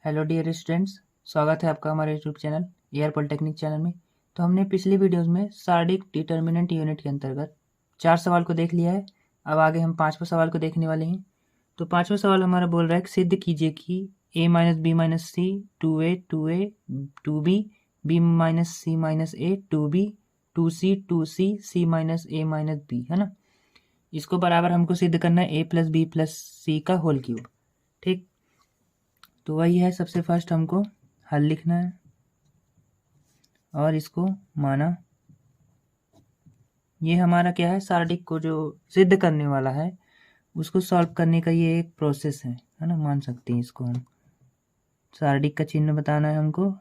Hello dear students, स्वागत है आपका हमारे YouTube channel air polytechnic channel में। तो हमने पिछली वीडियोस में सार्डिक डिटर्मिनेंट यूनिट के अंतर्गत 4 सवाल को देख लिया है। अब आगे हम 5वें सवाल को देखने वाले हैं। तो 5वां सवाल हमारा बोल रहा है कि सिद्ध कीजिए कि a minus B minus C 2a 2b b minus C minus a 2b 2c c minus a minus b, है ना। इसको बराबर हमको सिद्ध करना है a प्लस बी प्लस सी का होल क्यूब। ठीक, तो वही है। सबसे फर्स्ट हमको हल लिखना है और इसको माना। ये हमारा क्या है, सार्डिक को जो सिद्ध करने वाला है उसको सॉल्व करने का ये एक प्रोसेस है ना, मान सकते हैं इसको हम। सार्डिक का चिन्ह बताना है हमको,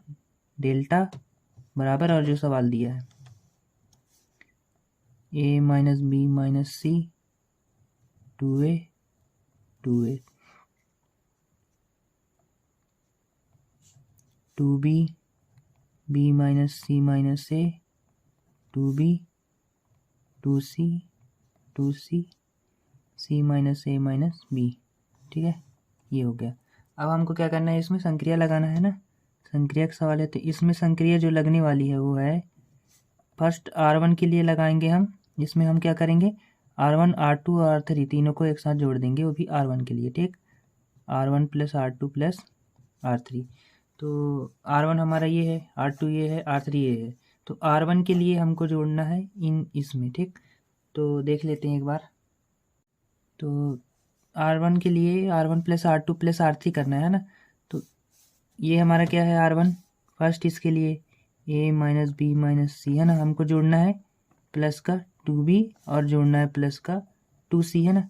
डेल्टा बराबर, और जो सवाल दिया है a minus B minus C 2a 2b b minus C minus a 2b 2c c minus a minus b। ठीक है, ये हो गया। अब हमको क्या करना है, इसमें संक्रिया लगाना है ना। संक्रिया का सवाल है, तो इसमें संक्रिया जो लगने वाली है वो है फर्स्ट R1 के लिए लगाएंगे हम। इसमें हम क्या करेंगे, R1 R2 और R3 तीनों को एक साथ जोड़ देंगे, वो भी R1 के लिए। ठीक, R1 plus R2 plus R3। तो R1 हमारा ये है, R2 ये है, R3 ये है। तो R1 के लिए हमको जोड़ना है इसमें। ठीक, तो देख लेते हैं एक बार। तो R1 के लिए R1 plus R2 plus R3 करना है ना। तो ये हमारा क्या है, R1 फर्स्ट, इसके लिए a माइनस बी माइनस सी, है ना। हमको जोड़ना है प्लस का 2b और जोड़ना है प्लस का 2c, है ना।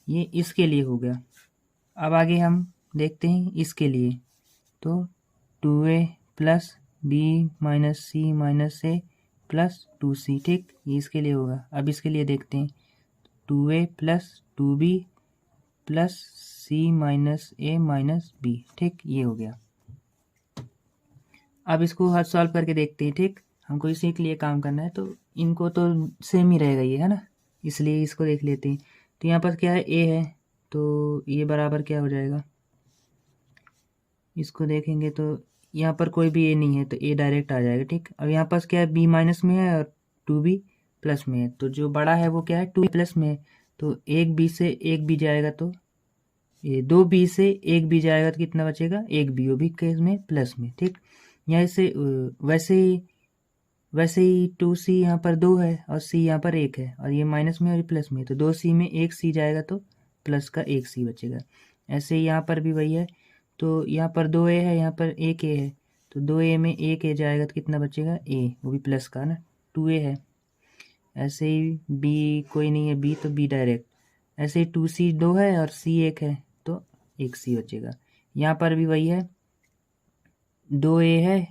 ये इसके लिए हो गया। अब आगे हम देखते हैं इसके लिए। तो 2a plus B minus C minus ए प्लस 2c। ठीक, ये इसके लिए होगा। अब इसके लिए देखते हैं, 2a plus 2b plus C minus A minus B. ठीक, ये हो गया। अब इसको हल सॉल्व करके देखते हैं। ठीक, हमको इसी के लिए काम करना है, तो इनको तो सेम ही रहेगा ये, है ना। इसलिए इसको देख लेते हैं। तो यहाँ पर क्या है, a है, तो ये बराबर क्या हो जाएगा, इसको देखेंगे तो यहाँ पर कोई भी a नहीं है, तो a डायरेक्ट आ जाएगा। ठीक, अब यहाँ पर क्या है, b माइनस में है और 2b प्लस में है। तो जो बड़ा है वो क्या है, 2 प्लस में है। तो एक b से एक b जाएगा, तो ये 2b से एक b जाएगा, तो कितना बचेगा, एक b, वो भी केस में प्लस में। ठीक, यहाँ से वैसे ही 2c यहाँ पर 2 है और c यहाँ पर 1 है, और ये माइनस में और ये प्लस में, तो 2c में 1c जाएगा, तो प्लस का 1c बचेगा। ऐसे ही यहाँ पर भी वही है। तो यहाँ पर 2a है, यहाँ पर 1a है, तो 2a में 1a जाएगा, तो कितना बचेगा, a, वो भी प्लस का ना, 2a है। ऐसे ही b कोई नहीं है, b तो b डायरेक्ट। ऐसे ही 2c 2 है और c 1 है, तो 1c बचेगा। यहाँ पर भी वही है, 2a है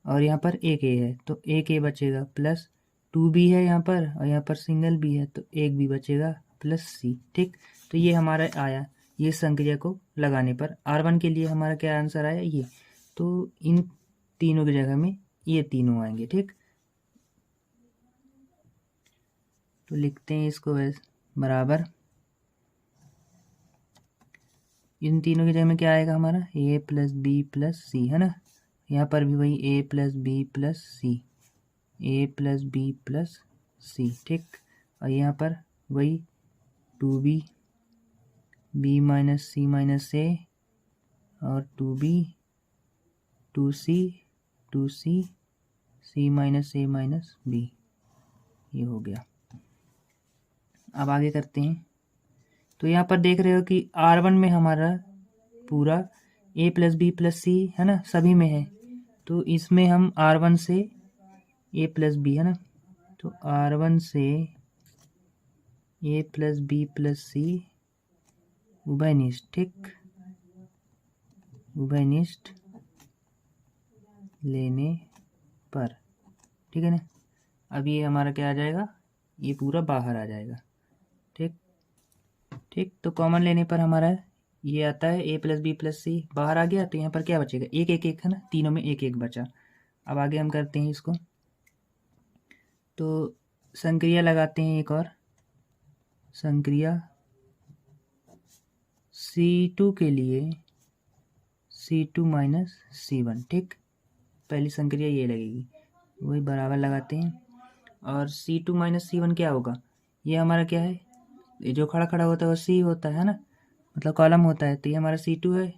और यहाँ पर 1a है, तो 1a बचेगा, प्लस 2b है यहाँ पर, और यहाँ पर सिंगल b है, तो 1b बचेगा प्लस c। ठीक, तो ये हमारा आया, ये संक्रिया को लगाने पर R1 के लिए हमारा क्या आंसर आया, ये। तो इन तीनों की जगह में ये तीनों आएंगे। ठीक, तो लिखते हैं इसको बराबर, इन तीनों की जगह में क्या आएगा हमारा, a plus B plus C, है ना। यहाँ पर भी वही a plus B plus C, a plus B plus C. ठीक, और यहाँ पर वही 2b b minus C minus A और 2b 2c 2c c minus A minus B, ये हो गया। अब आगे करते हैं। तो यहाँ पर देख रहे हो कि R1 में हमारा पूरा a plus B plus C, है ना, सभी में है। तो इसमें हम R1 से a प्लस बी, है ना, तो R1 से a प्लस बी प्लस सी उभयनिष्ठ। ठीक, उभयनिष्ठ लेने पर, ठीक है ना। अब ये हमारा क्या आ जाएगा, ये पूरा बाहर आ जाएगा। ठीक ठीक, तो कॉमन लेने पर हमारा ये आता है a प्लस बी प्लस सी, बाहर आ गया। तो यहाँ पर क्या बचेगा, एक एक एक, है ना, तीनों में एक एक बचा। अब आगे हम करते हैं इसको। तो संक्रिया लगाते हैं एक और संक्रिया। C2 के लिए C2 माइनस C1, ठीक। पहली संक्रिया ये लगेगी, वही बराबर लगाते हैं। और C2 माइनस C1 क्या होगा, ये हमारा क्या है, ये जो खड़ा खड़ा होता है वो C होता है ना, मतलब कॉलम होता है। तो ये हमारा C2 है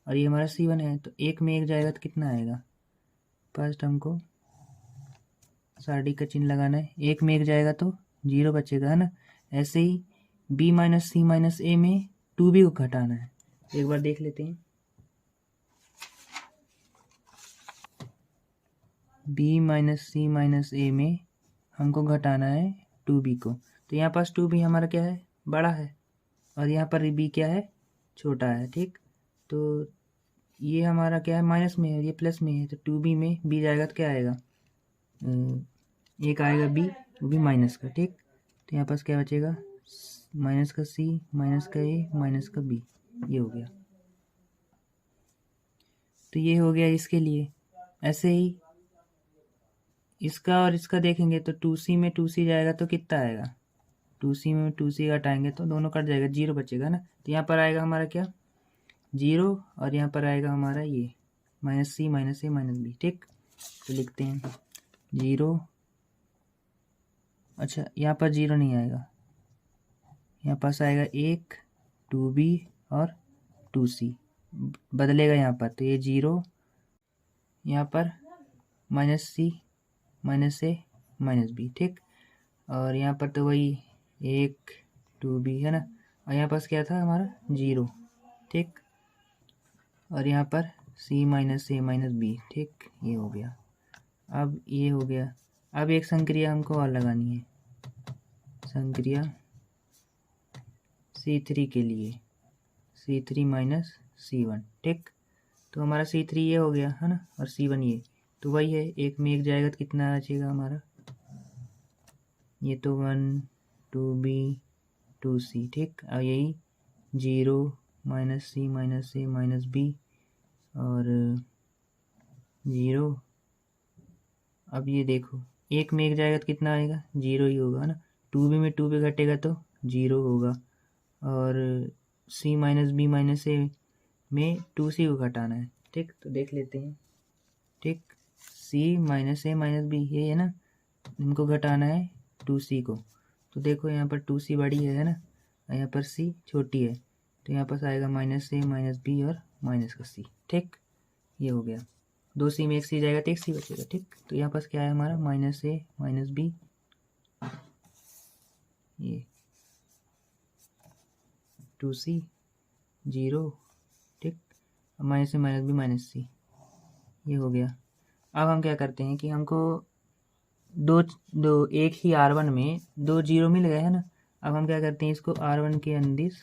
और ये हमारा C1 है। तो एक में एक जाएगा तो कितना आएगा, फर्स्ट हमको साड़ी का चिन्ह लगाना है। एक में एक जाएगा तो 0 बचेगा, है ना। ऐसे ही B minus C minus A में 2B को घटाना है। एक बार देख लेते हैं। B minus C minus A में हमको घटाना है 2B को। तो यहाँ पास 2B हमारा क्या है, बड़ा है, और यहाँ पर B क्या है, छोटा है, ठीक। तो ये हमारा क्या है, माइनस में है, ये प्लस में है। तो 2B में B जाएगा तो क्या आएगा, एक आएगा B, वो भी माइनस का, ठीक। तो यहाँ पास क्या बचेगा, माइनस का C माइनस का A माइनस का B, ये हो गया। तो ये हो गया इसके लिए। ऐसे ही इसका और इसका देखेंगे तो 2C में 2C जाएगा तो कितना आएगा, 2C में 2C घटाएंगे तो दोनों कट जाएगा, 0 बचेगा ना। तो यहाँ पर आएगा हमारा क्या, 0, और यहाँ पर आएगा हमारा ये minus C minus A minus B, ठीक। तो लिखते हैं 0, अच्छा यहाँ पर 0 नहीं आएगा, यहाँ पास आएगा 1, 2B और 2C बदलेगा यहाँ पर। तो ये 0, यहाँ पर minus C minus A minus B, ठीक। और यहाँ पर तो वही 1, 2B है ना, और यहाँ पास क्या था हमारा 0, ठीक। और यहाँ पर C minus A minus B, ठीक। ये हो गया। अब ये हो गया। अब एक संक्रिया हमको और लगानी है, संक्रिया C3 के लिए, C3 माइनस C1, ठीक। तो हमारा C3 ये हो गया है ना, और C1 ये, तो वही है, एक में एक जाएगा तो कितना बचेगा हमारा, ये तो 1, 2B 2C, ठीक। और यही 0 minus C minus A minus B और 0। अब ये देखो, एक में एक जाएगा तो कितना आएगा, 0 ही होगा ना। 2B में 2B घटेगा तो 0 होगा, और C minus B minus A में 2C को घटाना है, ठीक। तो देख लेते हैं, ठीक। C minus A minus B ये है ना, इनको घटाना है 2C को। तो देखो यहाँ पर 2C बड़ी है ना, यहाँ पर C छोटी है। तो यहाँ पर आएगा माइनस A माइनस B और माइनस का C, ठीक। ये हो गया। 2C में एक C जाएगा तो एक C बचेगा, ठीक। तो यहाँ पर क्या है हमारा, माइनस A माइनस B, ये 2C 0, ठीक। Minus A minus B minus C, ये हो गया। अब हम क्या करते हैं कि हमको दो एक ही R1 में 2 0 मिल गए है ना। अब हम क्या करते हैं, इसको R1 के अंदिश,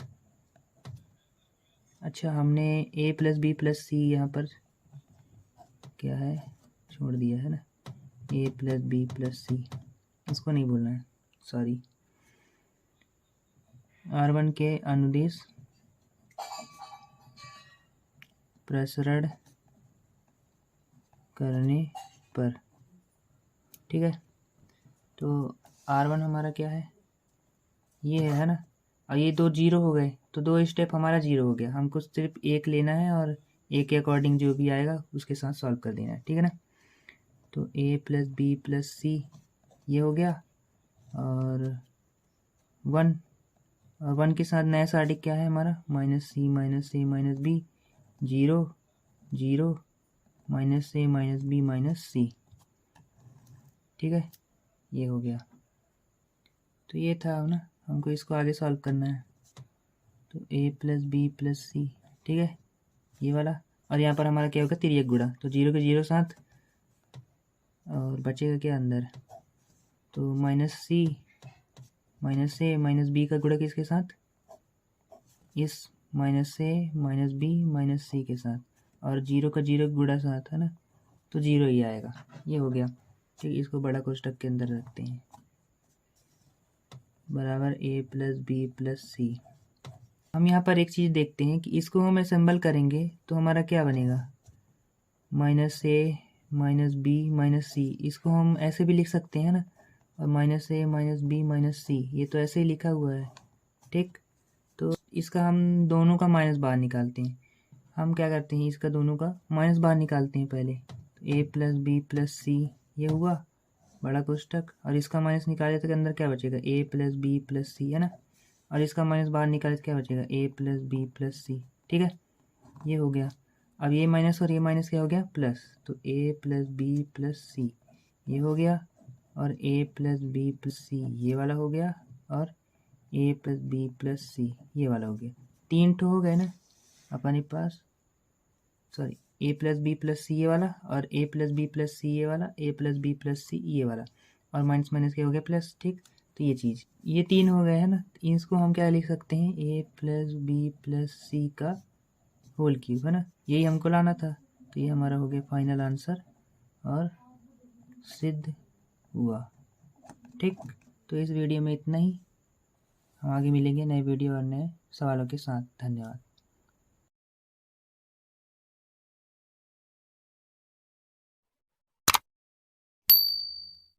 अच्छा हमने A plus B plus C यहाँ पर क्या है छोड़ दिया है ना, A plus B plus C, इसको नहीं बोलना है, सॉरी। R1 के अनुदिश प्रसरण करने पर, ठीक है। तो R1 हमारा क्या है, ये है ना, और ये 2 0 हो गए, तो 2 स्टेप हमारा 0 हो गया। हमको सिर्फ एक लेना है और एक के अकॉर्डिंग जो भी आएगा उसके साथ सॉल्व कर देना है, ठीक है ना। तो A plus B plus C ये हो गया, और 1, और 1 के साथ नया साडिक क्या है हमारा, minus C minus A minus B, 0 0 minus A minus B minus C, ठीक है। ये हो गया। तो ये था ना, हमको इसको आगे सॉल्व करना है। तो A plus B plus C, ठीक है, ये वाला। और यहाँ पर हमारा क्या होगा, तिर्यक गुणा, तो 0 के 0 साथ, और बचेगा क्या अंदर, तो minus C minus A minus B का गुणा किसके साथ, इस minus A minus B minus C के साथ, और 0 का 0 गुणा साथ है ना, तो 0 ही आएगा। ये हो गया, ठीक। इसको बड़ा कोष्ठक के अंदर रखते हैं, बराबर A plus B plus C। हम यहाँ पर एक चीज़ देखते हैं कि इसको हम असेंबल करेंगे तो हमारा क्या बनेगा, minus A minus B minus C, इसको हम ऐसे भी लिख सकते हैं ना, और minus A minus B minus C, ये तो ऐसे ही लिखा हुआ है, ठीक। तो इसका हम दोनों का माइनस बाहर निकालते हैं। हम क्या करते हैं, इसका दोनों का माइनस बाहर निकालते हैं पहले। तो ए प्लस बी प्लस सी ये हुआ बड़ा कोष्टक, और इसका माइनस निकाले तो अंदर क्या बचेगा, ए प्लस बी प्लस सी है ना, और इसका माइनस बाहर निकाले तो क्या बचेगा, ए प्लस बी प्लस सी। ठीक है, ये हो गया। अब ये माइनस और ये माइनस क्या हो गया, प्लस, तो ए प्लस बी प्लस सी ये हो गया, और ए प्लस बी प्लस सी ये वाला हो गया, और ए प्लस बी प्लस सी ये वाला हो गया। 3 ठो हो गए ना अपने पास, सॉरी, ए प्लस बी प्लस सी ये वाला, और ए प्लस बी प्लस सी ये वाला, ए प्लस बी प्लस सी ये वाला, और माइनस माइनस क्या हो गया, प्लस। ठीक, तो ये चीज़, ये 3 हो गए है ना, इसको हम क्या लिख सकते हैं, ए प्लस बी प्लस सी का होल क्यूब है ना, यही हमको लाना था। तो ये हमारा हो गया फाइनल आंसर और सिद्ध हुआ। ठीक, तो इस वीडियो में इतना ही, हम आगे मिलेंगे नए वीडियो और नए सवालों के साथ। धन्यवाद।